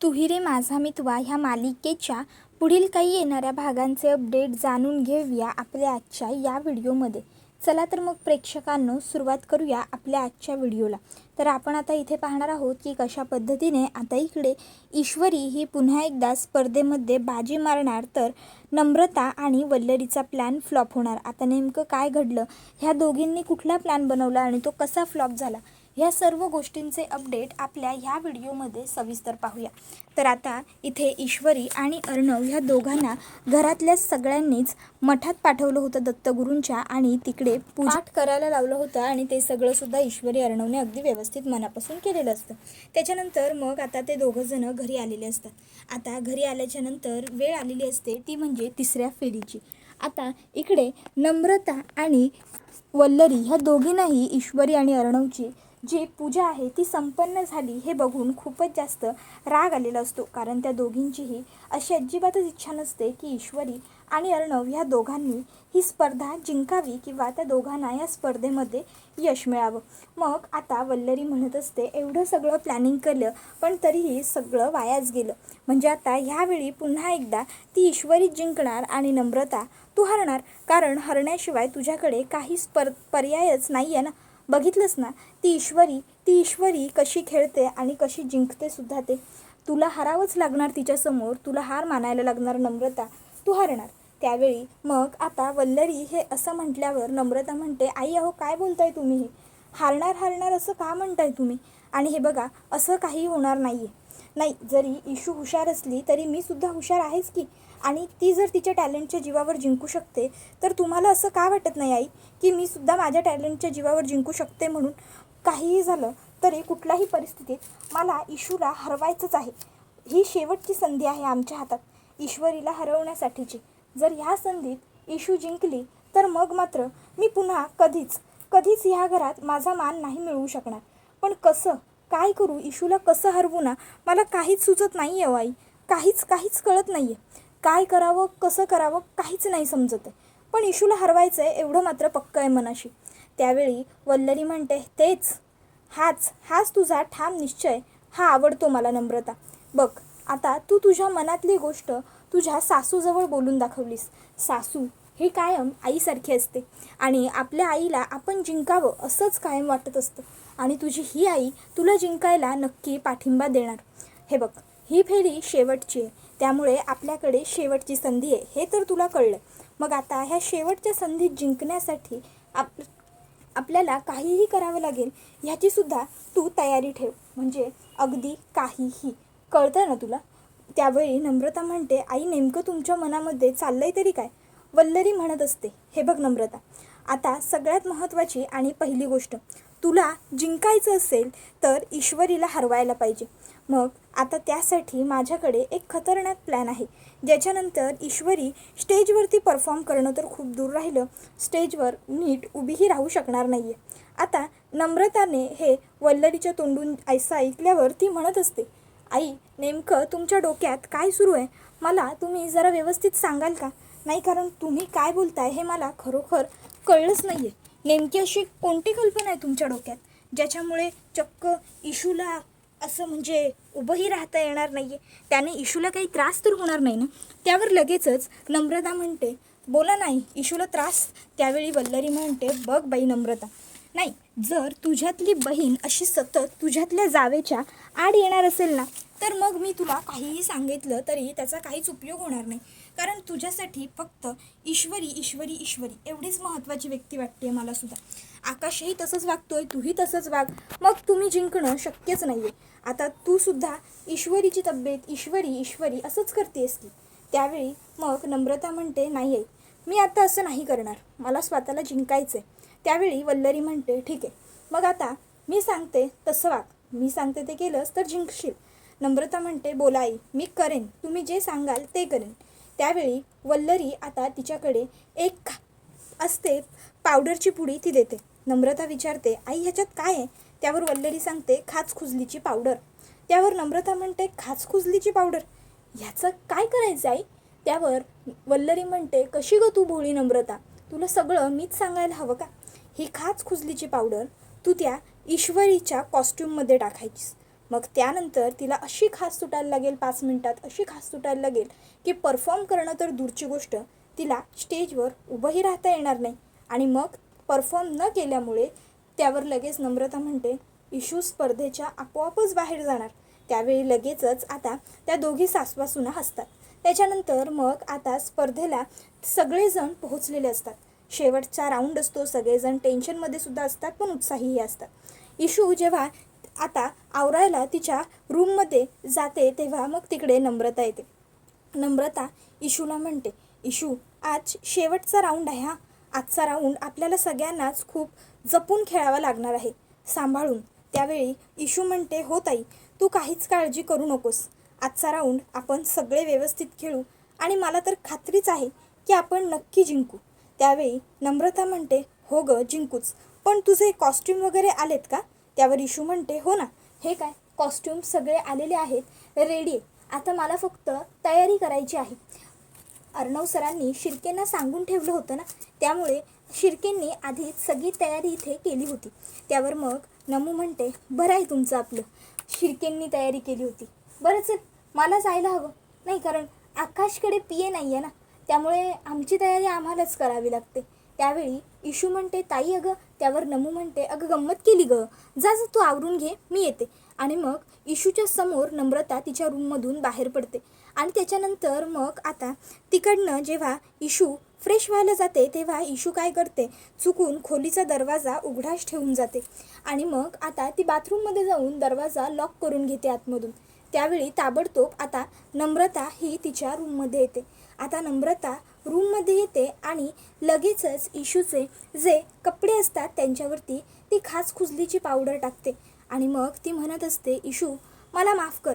तुही रे माझा मितवा ह्या मालिकेच्या पुढील काही येणाऱ्या भागांचे अपडेट जाणून घेऊया आपल्या आजच्या या व्हिडिओमध्ये. चला तर मग प्रेक्षकांनो सुरुवात करूया आपल्या आजच्या व्हिडिओला. तर आपण आता इथे पाहणार आहोत की कशा पद्धतीने आता इकडे ईश्वरी ही पुन्हा एकदा स्पर्धेमध्ये बाजी मारणार, तर नम्रता आणि वल्लरीचा प्लॅन फ्लॉप होणार. आता नेमकं काय घडलं, ह्या दोघींनी कुठला प्लॅन बनवला आणि तो कसा फ्लॉप झाला, ह्या सर्व गोष्टींचे अपडेट आपल्या ह्या व्हिडिओमध्ये सविस्तर पाहूया. तर आता इथे ईश्वरी आणि अर्णव ह्या दोघांना घरातल्या सगळ्यांनीच मठात पाठवलं होतं दत्तगुरूंच्या, आणि तिकडे पाठ करायला लावलं होतं. आणि ते सगळंसुद्धा ईश्वरी अर्णवने अगदी व्यवस्थित मनापासून केलेलं असतं. त्याच्यानंतर मग आता ते दोघंजणं घरी आलेले असतात. आता घरी आल्याच्या नंतर वेळ आलेली असते ती म्हणजे तिसऱ्या फेरीची. आता इकडे नम्रता आणि वल्लरी ह्या दोघींनाही ईश्वरी आणि अर्णवची जी पूजा आहे ती संपन्न झाली हे बघून खूपच जास्त राग आलेला असतो. कारण त्या दोघींचीही अशी अजिबातच इच्छा नसते की ईश्वरी आणि अर्णव ह्या दोघांनी ही स्पर्धा जिंकावी किंवा त्या दोघांना या स्पर्धेमध्ये यश मिळावं. मग आता वल्लरी म्हणत असते, एवढं सगळं प्लॅनिंग केलं पण तरीही सगळं वायाच गेलं. म्हणजे आता ह्यावेळी पुन्हा एकदा ती ईश्वरी जिंकणार आणि नम्रता तू हरणार. कारण हरण्याशिवाय तुझ्याकडे काही पर्यायच नाही आहे ना. बघितलंस ना ती ईश्वरी कशी खेळते आणि कशी जिंकते सुद्धा. ते तुला हरावंच लागणार तिच्यासमोर, तुला हार मानायला लागणार नम्रता, तू हरणार. त्यावेळी मग आता वल्लरी हे असं म्हटल्यावर नम्रता म्हणते, आई अहो काय बोलताय तुम्ही, हे हारणार असं का म्हणताय तुम्ही. आणि हे बघा असं काही होणार नाही आहे. नाही, जरी इशू हुशार असली तरी मी सुद्धा हुशार आहेच की. आणि ती जर तिच्या टॅलेंटच्या जीवावर जिंकू शकते तर तुम्हाला असं का वाटत नाही आई की मी सुद्धा माझ्या टॅलेंटच्या जीवावर जिंकू शकते म्हणून. काहीही झालं तरी कुठल्याही परिस्थितीत मला इशूला हरवायचंच आहे. ही शेवटची संधी आहे आमच्या हातात ईश्वरीला हरवण्यासाठीची. जर ह्या संधीत इशू जिंकली तर मग मात्र मी पुन्हा कधीच ह्या घरात माझा मान नाही मिळवू शकणार. पण कसं काय करू, इशूला कसं हरवू ना, मला काहीच सुचत नाही आहे आई. काहीच कळत नाही आहे. काय करावं कसं करावं काहीच नाही समजत आहे. पण इशूला हरवायचं आहे एवढं मात्र पक्कं आहे मनाशी. त्यावेळी वल्लरी म्हणते, हाच तुझा ठाम निश्चय, हा आवडतो मला नम्रता. बघ आता तू तुझ्या मनातली गोष्ट तुझ्या सासूजवळ बोलून दाखवलीस. सासू ही कायम आईसारखी असते आणि आपल्या आईला आपण जिंकावं असंच कायम वाटत असतं. आणि तुझी ही आई तुला जिंकायला नक्की पाठिंबा देणार. हे बघ ही फेरी शेवटची आहे, त्यामुळे आपल्याकडे शेवटची संधी आहे हे तर तुला कळलं. मग आता ह्या शेवटच्या संधीत जिंकण्यासाठी आपल्याला काहीही करावं लागेल ह्याचीसुद्धा तू तयारी ठेव. म्हणजे अगदी काहीही. कळतं ना तुला. त्यावेळी नम्रता म्हणते, आई नेमकं तुमच्या मनामध्ये चाललंय तरी काय. वल्लरी म्हणत असते, हे बघ नम्रता, आता सगळ्यात महत्त्वाची आणि पहिली गोष्ट, तुला जिंकायचं असेल तर ईश्वरीला हरवायला पाहिजे. मग आता त्यासाठी माझ्याकडे एक खतरनाक प्लॅन आहे, ज्याच्यानंतर ईश्वरी स्टेजवरती परफॉर्म करणं तर खूप दूर राहिलं, स्टेजवर नीट उभीही राहू शकणार नाही आहे. आता नम्रताने हे वल्लरीच्या तोंडून ऐसा ऐकल्यावर ती म्हणत असते, आई नेमकं तुमच्या डोक्यात काय सुरू आहे, मला तुम्ही जरा व्यवस्थित सांगाल का. नाही, कारण तुम्ही काय बोलताय हे मला खरोखर कळलंच नाही आहे. नेमकी अशी कोणती कल्पना आहे तुमच्या डोक्यात ज्याच्यामुळे चक्क इशूला असं म्हणजे उभंही राहता येणार नाही आहे, त्याने इशूला काही त्रास तर होणार नाही ना. त्यावर लगेचच नम्रता म्हणते, बोला नाही इशूला त्रास. त्यावेळी वल्लरी म्हणते, बघ बाई नम्रता, नाही जर तुझ्यातली बहीण अशी सतत तुझ्यातल्या जावेच्या आड येणार असेल ना, तर मग मी तुला काहीही सांगितलं तरी त्याचा काहीच उपयोग होणार नाही. कारण तुझ्यासाठी फक्त ईश्वरी एवढीच महत्त्वाची व्यक्ती वाटते मला सुद्धा. आकाशही तसंच वागतोय, तूही तसंच वाग, मग तुम्ही जिंकणं शक्यच नाही आहे. आता तू सुद्धा ईश्वरीची तब्येत ईश्वरी असंच करतेस की. त्यावेळी मग नम्रता म्हणते, नाही आहे मी आता असं नाही करणार, मला स्वतःला जिंकायचं आहे. त्यावेळी वल्लरी म्हणते, ठीक आहे मग आता मी सांगते तसं वाग, मी सांगते ते केलंस तर जिंकशील. नम्रता म्हणते, बोला आई, मी करेन, तुम्ही जे सांगाल ते करेन. त्यावेळी वल्लरी आता तिच्याकडे एक असते पावडरची पुडी, ती देते. नम्रता विचारते, आई ह्याच्यात काय आहे. त्यावर वल्लरी सांगते, खाचखुजलीची पावडर. त्यावर नम्रता म्हणते, खाचखुजलीची पावडर, ह्याचं काय करायचं आई. त्यावर वल्लरी म्हणते, कशी गं तू भोळी नम्रता, तुला सगळं मीच सांगायला हवं का. ही खाचखुजलीची पावडर तू त्या ईश्वरीच्या कॉस्ट्यूममध्ये टाकायचीस. मग त्यानंतर तिला अशी खास सुटायला लागेल 5 मिनिटात, अशी खास सुटायला लागेल की परफॉर्म करणं तर दूरची गोष्ट, तिला स्टेजवर उभंही राहता येणार नाही. आणि मग परफॉर्म न केल्यामुळे त्यावर लगेच नम्रता म्हणते इशू स्पर्धेच्या आपोआपच बाहेर जाणार. त्यावेळी लगेचच आता त्या दोघी सासवासुना हसतात. त्याच्यानंतर मग आता स्पर्धेला सगळेजण पोहोचलेले असतात. शेवटचा राऊंड असतो, सगळेजण टेन्शनमध्ये सुद्धा असतात पण उत्साहीही असतात. इशू जेव्हा आता आवरायला तिच्या रूममध्ये जाते तेव्हा मग तिकडे नम्रता येते. नम्रता इशूला म्हणते इशू आज शेवटचा राऊंड आहे हा, आजचा राऊंड आपल्याला सगळ्यांनाच खूप जपून खेळावा लागणार आहे, सांभाळून. त्यावेळी इशू म्हणते हो ताई, तू काहीच काळजी करू नकोस, आजचा राऊंड आपण सगळे व्यवस्थित खेळू आणि मला तर खात्रीच आहे की आपण नक्की जिंकू. त्यावेळी नम्रता म्हणते हो ग जिंकूच, पण तुझे कॉस्ट्यूम वगैरे आलेत का? त्यावर इशू म्हणते हो ना, हे काय कॉस्ट्यूम सगळे आलेले आहेत, रेडी आहे, आता मला फक्त तयारी करायची आहे. अर्णव सरांनी शिर्केंना सांगून ठेवलं होतं ना, त्यामुळे शिर्केंनी आधीच सगळी तयारी इथे केली होती. त्यावर मग नमू म्हणते बरं आहे तुमचं, आपलं शिर्केंनी तयारी केली होती, बरं चल मला जायला हवं नाही, कारण आकाशकडे PA नाही आहे ना, त्यामुळे आमची तयारी आम्हालाच करावी लागते. त्यावेळी इशू म्हणते ताई अगं, त्यावर नमू म्हणते अगं गंमत केली गं, जा जा तू आवरून घे, मी येते. आणि मग इशूच्या समोर नम्रता तिच्या रूममधून बाहेर पडते. आणि त्याच्यानंतर मग आता तिकडनं जेव्हा इशू फ्रेश व्हायला जाते तेव्हा इशू काय करते, चुकून खोलीचा दरवाजा उघडाच ठेवून जाते. आणि मग आता ती बाथरूममध्ये जाऊन दरवाजा लॉक करून घेते आतमधून. त्यावेळी ताबडतोब आता नम्रता ही तिच्या रूममध्ये येते. आता नम्रता रूममध्ये येते आणि लगेचच इशूचे जे कपडे असतात त्यांच्यावरती ती खास खुजलीची पावडर टाकते. आणि मग ती म्हणत असते इशू मला माफ कर,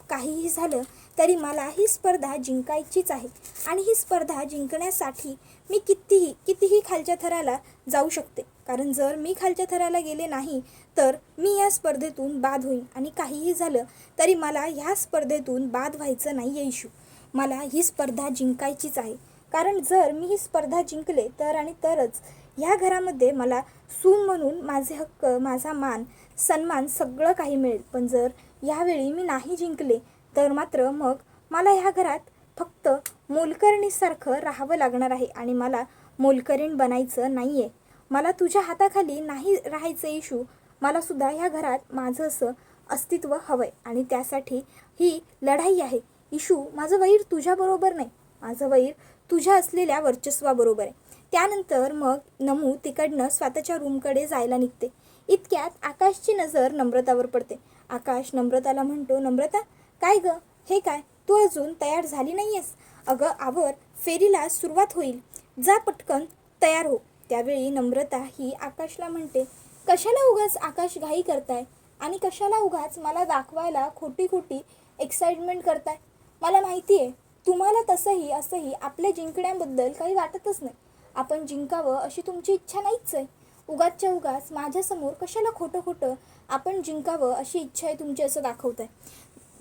काहीही झालं तरी मला ही स्पर्धा जिंकायचीच आहे आणि ही स्पर्धा जिंकण्यासाठी मी कितीही खालच्या थराला जाऊ शकते, कारण जर मी खालच्या थराला गेले नाही तर मी या स्पर्धेतून बाद होईन आणि काहीही झालं तरी मला ह्या स्पर्धेतून बाद व्हायचं नाही आहे इशू, मला ही स्पर्धा जिंकायचीच आहे. कारण जर मी ही स्पर्धा जिंकले तर आणि तरच ह्या घरामध्ये मला सून म्हणून माझे हक्क, माझा मान, सन्मान सगळं काही मिळेल. पण जर ह्यावेळी मी नाही जिंकले तर मात्र मग मला ह्या घरात फक्त मोलकरणीसारखं राहावं लागणार आहे आणि मला मोलकरीण बनायचं नाही आहे. मला तुझ्या हाताखाली नाही राहायचं इशू, मलासुद्धा ह्या घरात माझं असं अस्तित्व हवं आहे आणि त्यासाठी ही लढाई आहे. इशू माझं वैर तुझ्याबरोबर नाही, माझं वैर तुझ्या असलेल्या वर्चस्वाबरोबर आहे. त्यानंतर मग नमू तिकडनं स्वतःच्या रूमकडे जायला निघते. इतक्यात आकाशची नजर नम्रतावर पडते. आकाश नम्रताला म्हणतो नम्रता काय गं, हे काय तू अजून तयार झाली नाही आहेस? अगं आवर, फेरीला सुरुवात होईल, जा पटकन तयार हो. त्यावेळी नम्रता ही आकाशला म्हणते कशाला उगाच आकाश घाई करताय आणि कशाला उगाच मला दाखवायला खोटी एक्साइटमेंट करताय. मला माहिती आहे तुम्हाला तसंही असंही आपल्या जिंकण्याबद्दल काही वाटतच नाही, आपण जिंकावं अशी तुमची इच्छा नाहीच आहे. उगाचच्या उगाच माझ्यासमोर कशाला खोटं आपण जिंकावं अशी इच्छा आहे तुमची असं दाखवत आहे.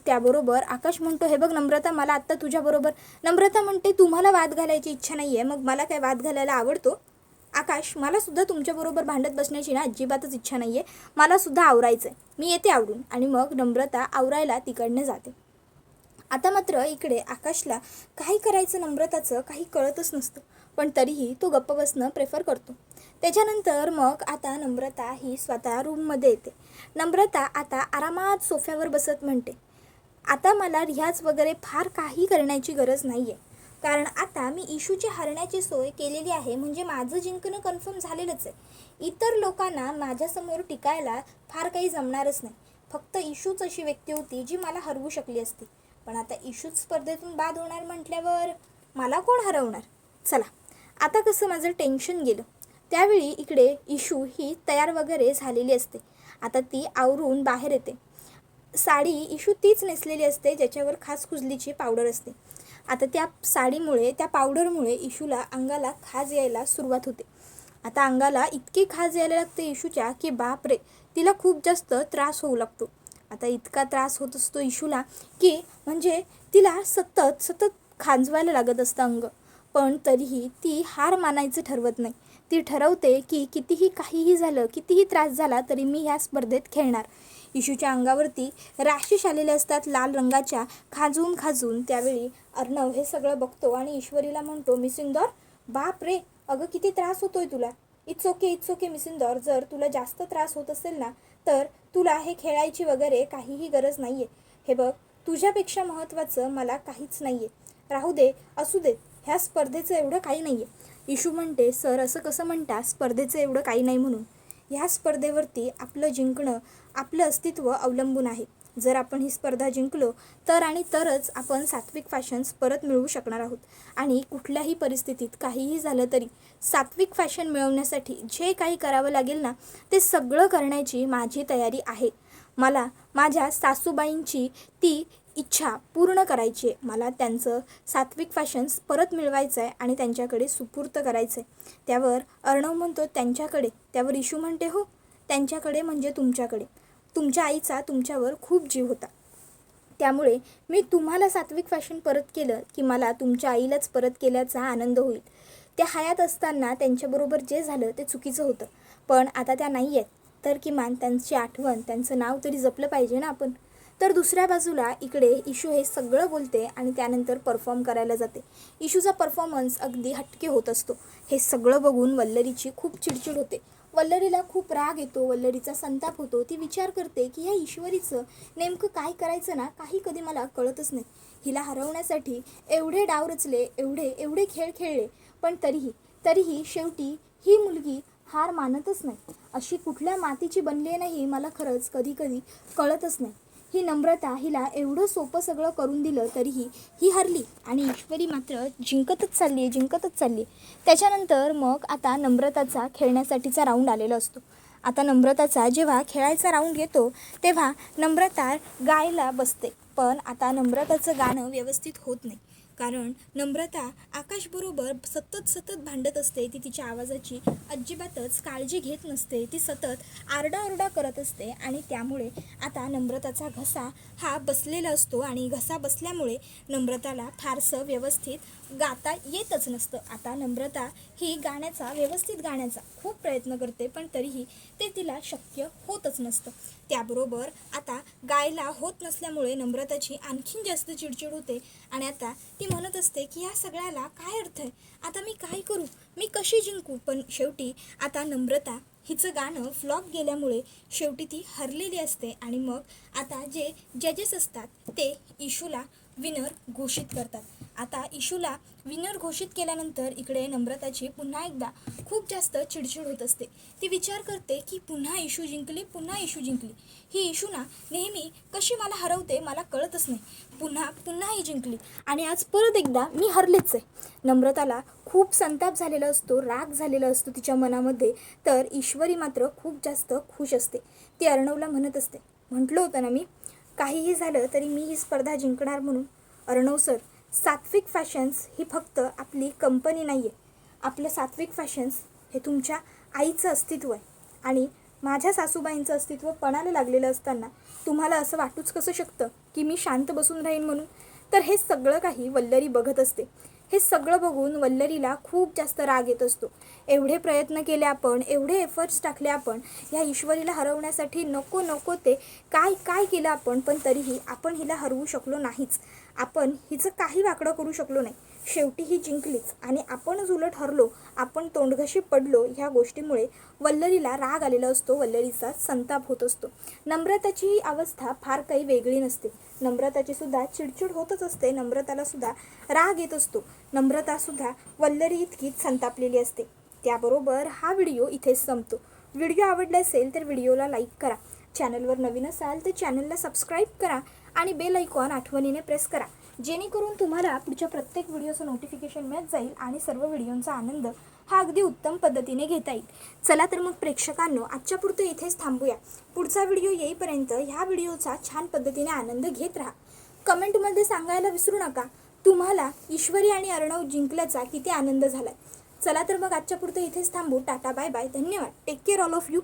त्याबरोबर आकाश म्हणतो हे बघ नम्रता, मला आत्ता तुझ्याबरोबर. नम्रता म्हणते तुम्हाला वाद घालायची इच्छा नाही आहे, मग मला काय वाद घालायला आवडतो? आकाश मलासुद्धा तुमच्याबरोबर भांडत बसण्याची ना अजिबातच इच्छा नाही आहे, मलासुद्धा आवरायचं आहे, मी येते आवरून. आणि मग नम्रता आवरायला तिकडनं जाते. आता मात्र इकडे आकाशला काही करायचं नम्रताचं काही कळतच नसतं, पण तरीही तो गप्प बसणं प्रेफर करतो. त्याच्यानंतर मग आता नम्रता ही स्वतः रूममध्ये येते. नम्रता आता आरामात सोफ्यावर बसत म्हणते आता मला रियाज वगैरे फार काही करण्याची गरज नाही आहे, कारण आता मी इशूची हरण्याची सोय केलेली आहे, म्हणजे माझं जिंकणं कन्फर्म झालेलंच आहे. इतर लोकांना माझ्यासमोर टिकायला फार काही जमणारच नाही. फक्त इशूच अशी व्यक्ती होती जी मला हरवू शकली असती, पण आता इशूच स्पर्धेतून बाद होणार म्हटल्यावर मला कोण हरवणार? चला आता कसं माझं टेन्शन गेलं. त्यावेळी इकडे इशू ही तयार वगैरे झालेली असते. आता ती आवरून बाहेर येते. साडी इशू तीच नेसलेली असते ज्याच्यावर खास खुजलीची पावडर असते. आता त्या साडीमुळे, त्या पावडरमुळे इशूला अंगाला खाज यायला सुरुवात होते. आता अंगाला इतकी खाज यायला लागते इशूच्या की बापरे, तिला खूप जास्त त्रास होऊ लागतो. आता इतका त्रास होत असतो इशूला की म्हणजे तिला सतत खांजवायला लागत असतं अंग, पण तरीही ती हार मानायचं ठरवत नाही. ती ठरवते की कितीही काहीही झालं, कितीही त्रास झाला तरी मी ह्या स्पर्धेत खेळणार. इशूच्या अंगावरती रॅशेस आलेले असतात लाल रंगाच्या, खाजून खाजून. त्यावेळी अर्णव हे सगळं बघतो आणि ईश्वरीला म्हणतो, मिस इंदौर, बाप रे, अगं किती त्रास होतोय तुला. इट्स ओके मिस इंदौर, जर तुला जास्त त्रास होत असेल ना तर तुला हे खेळायची वगैरे काहीही गरज नाही आहे. हे बघ, तुझ्यापेक्षा महत्त्वाचं मला काहीच नाही आहे. राहू दे, असू दे, ह्या स्पर्धेचं एवढं काही नाही आहे. इशू म्हणते, सर असं कसं म्हणता, स्पर्धेचं एवढं काही नाही म्हणून. ह्या स्पर्धेवरती आपलं जिंकणं, आपलं अस्तित्व अवलंबून आहे. जर आपण ही स्पर्धा जिंकलो तर आणि तरच आपण सात्विक फॅशन्स परत मिळवू शकणार आहोत. आणि कुठल्याही परिस्थितीत काहीही झालं तरी सात्विक फॅशन मिळवण्यासाठी जे काही करावं लागेल ना ते सगळं करण्याची माझी तयारी आहे. मला माझ्या सासूबाईंची ती इच्छा पूर्ण करायची आहे. मला त्यांचं सात्विक फॅशन्स परत मिळवायचं आहे आणि त्यांच्याकडे सुपूर्त करायचं आहे. त्यावर अर्णव म्हणतो, त्यांच्याकडे. त्यावर इशू म्हणते, हो, त्यांच्याकडे म्हणजे तुमच्याकडे. तुमच्या आईचा तुमच्यावर खूप जीव होता, त्यामुळे मी तुम्हाला सात्विक फॅशन परत केलं की मला तुमच्या आईलाच परत केल्याचा आनंद होईल. त्या हयात असताना त्यांच्याबरोबर जे झालं ते चुकीचं होतं, पण आता त्या नाही आहेत तर किमान त्यांची आठवण, त्यांचं नाव तरी जपलं पाहिजे ना आपण. तर दुसऱ्या बाजूला इकडे इशू हे सगळं बोलते आणि त्यानंतर परफॉर्म करायला जाते. इशूचा परफॉर्मन्स अगदी हटके होत असतो. हे सगळं बघून वल्लरीची खूप चिडचिड होते. वल्लरीला खूप राग येतो, वल्लरीचा संताप होतो. ती विचार करते की ह्या ईश्वरीचं नेमकं काय करायचं ना, कधी मला कळतच नाही. हिला हरवण्यासाठी एवढे डाव रचले, एवढे खेळ खेळले, पण तरीही शेवटी ही मुलगी हार मानतच नाही. अशी कुठल्या मातीची बनली नाही मला खरंच कधी कळतच नाही. ही नम्रता हिला एवढं सोपं सगळं करून दिलं तरीही ही हरली आणि ईश्वरी मात्र जिंकतच चालली. त्याच्यानंतर मग आता नम्रताचा खेळण्यासाठीचा राऊंड आलेला असतो. आता नम्रताचा जेव्हा खेळायचा राऊंड येतो तेव्हा नम्रता गायला बसते, पण आता नम्रताचं गाणं व्यवस्थित होत नाही. कारण नम्रता आकाशबरोबर सतत भांडत असते. ती तिच्या आवाजाची अजिबातच काळजी घेत नसते. ती सतत आरडाओरडा करत असते आणि त्यामुळे आता नम्रताचा घसा हा बसलेला असतो आणि घसा बसल्यामुळे नम्रताला फारसं व्यवस्थित गाता येतच नसतं. आता नम्रता ही व्यवस्थित गाण्याचा खूप प्रयत्न करते, पण तरीही ते तिला शक्य होतच नसतं. त्याबरोबर आता गायला होत नसल्यामुळे नम्रताची आणखीन जास्त चिडचिड होते आणि आता ती म्हणत असते की या सगळ्याला काय अर्थ आहे, आता मी काय करू, मी कशी जिंकू. पण शेवटी आता नम्रता हिचं गाणं फ्लॉप गेल्यामुळे शेवटी ती हरलेली असते आणि मग आता जे जजेस असतात ते इशूला विनर घोषित करतात. आता इशूला विनर घोषित केल्यानंतर इकडे नम्रताची पुन्हा एकदा खूप जास्त चिडचिड होत असते. ती विचार करते की पुन्हा इशू जिंकली. ही इशू ना नेहमी कशी मला हरवते मला कळतच नाही. पुन्हा ही जिंकली आणि आज परत एकदा मी हरलेच आहे. नम्रताला खूप संताप झालेला असतो, राग झालेला असतो तिच्या मनामध्ये. तर ईश्वरी मात्र खूप जास्त खुश असते. ती अर्णवला म्हणत असते, म्हटलं होतं ना मी, काहीही झालं तरी मी ही स्पर्धा जिंकणार म्हणून. अर्णव सर, सात्विक फॅशन्स ही फक्त आपली कंपनी नाही आहे. आपलं सात्विक फॅशन्स हे तुमच्या आईचं अस्तित्व आहे आणि माझ्या सासूबाईंचं अस्तित्व पणाला लागलेलं असताना तुम्हाला असं वाटूच कसं शकतं की मी शांत बसून राहीन म्हणून. तर हे सगळं काही वल्लरी बघत असते. हे सगळं बघून वल्लरीला खूप जास्त राग येत असतो. एवढे प्रयत्न केले आपण, एवढे एफर्ट्स टाकले आपण ह्या ईश्वरीला हरवण्यासाठी, नको ते काय केलं आपण, पण तरीही आपण हिला हरवू शकलो नाहीच. आपण हिचं काही वाकडं करू शकलो नाही. शेवटी ही जिंकलीच आणि आपणच उलट हरलो, आपण तोंडघशी पडलो. ह्या गोष्टीमुळे वल्लरीला राग आलेला असतो, वल्लरीचा संताप होत असतो. नम्रताची अवस्था फार काही वेगळी नसते. नम्रताची सुद्धा चिडचिड होतच असते, नम्रताला सुद्धा राग येत असतो. नम्रता सुद्धा वल्लरी इतकीच संतापलेली असते. त्याबरोबर हा व्हिडिओ इथेच संपतो. व्हिडिओ आवडला असेल तर व्हिडिओला लाईक करा. चॅनलवर नवीन असाल तर चॅनलला सबस्क्राईब करा आणि बेल आयकॉन आठवणीने प्रेस करा, जेणेकरून तुम्हाला पुढच्या प्रत्येक व्हिडिओचं नोटिफिकेशन मिळत जाईल आणि सर्व व्हिडिओंचा आनंद हा अगदी उत्तम पद्धतीने घेता येईल. चला तर मग प्रेक्षकांनो, आजच्या पुरतं इथेच थांबूया. पुढचा व्हिडिओ येईपर्यंत ह्या व्हिडिओचा छान पद्धतीने आनंद घेत राहा. कमेंटमध्ये सांगायला विसरू नका तुम्हाला ईश्वरी आणि अर्णव जिंकल्याचा किती आनंद झाला. चला तर मग आजच्या पुरतं इथेच थांबू. टाटा, बाय बाय, धन्यवाद. Take care all of you.